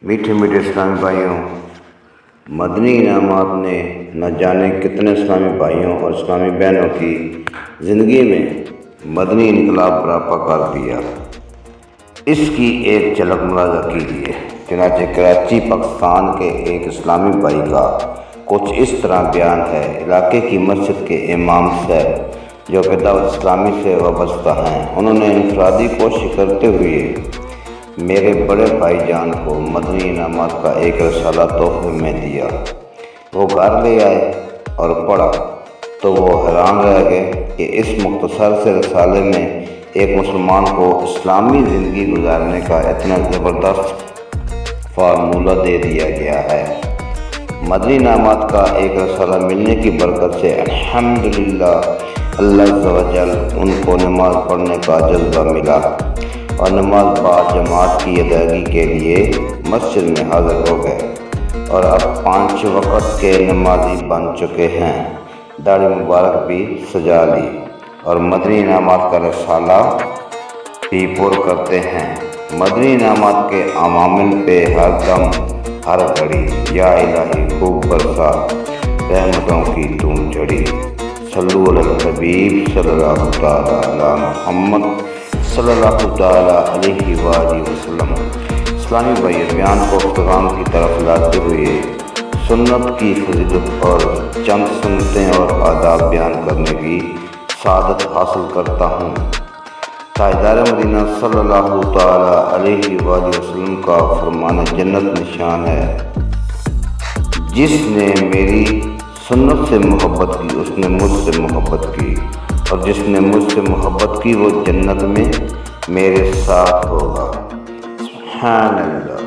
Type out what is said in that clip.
میٹھے میٹھے اسلامی بھائیوں، مدنی انعامات نے نہ جانے کتنے اسلامی بھائیوں اور اسلامی بہنوں کی زندگی میں مدنی انقلاب برپا کر دیا۔ اس کی ایک جھلک ملاحظہ کیجیے۔ چنانچہ کراچی پاکستان کے ایک اسلامی بھائی کا کچھ اس طرح بیان ہے۔ علاقے کی مسجد کے امام صاحب جو کہ دعوت اسلامی سے وابستہ ہیں، انہوں نے انفرادی کوشش کرتے ہوئے میرے بڑے بھائی جان کو مدنی انعامات کا ایک رسالہ تحفے میں دیا۔ وہ گھر لے آئے اور پڑھا تو وہ حیران رہ گئے کہ اس مختصر سے رسالے میں ایک مسلمان کو اسلامی زندگی گزارنے کا اتنا زبردست فارمولہ دے دیا گیا ہے۔ مدنی انعامات کا ایک رسالہ ملنے کی برکت سے الحمدللہ اللہ عز و جل ان کو نماز پڑھنے کا جذبہ ملا اور نماز باجماعت کی ادائیگی کے لیے مسجد میں حاضر ہو گئے اور اب 5 وقت کے نمازی بن چکے ہیں۔ داڑھی مبارک بھی سجا لی اور مدنی انعامات کا رسالہ بھی پر کرتے ہیں۔ مدنی انعامات کے عوامل پہ ہر دم ہر گھڑی یا الہی خوب برسا رحمتوں کی دھوم جھڑی۔ صلو علی الحبیب صلی اللہ تعالی علی محمد صلی اللہ تعالی علیہ وآلہ وسلم۔ اسلامی بھائی، بیان کو اختتام کی طرف لاتے ہوئے سنت کی فضیلت اور چند سنتیں اور آداب بیان کرنے کی سعادت حاصل کرتا ہوں۔ تاجدار مدینہ صلی اللہ تعالی علیہ وآلہ وسلم کا فرمان جنت نشان ہے، جس نے میری سنت سے محبت کی اس نے مجھ سے محبت کی، اور جس نے مجھ سے محبت کی وہ جنت میں میرے ساتھ ہوگا۔ سبحان اللہ۔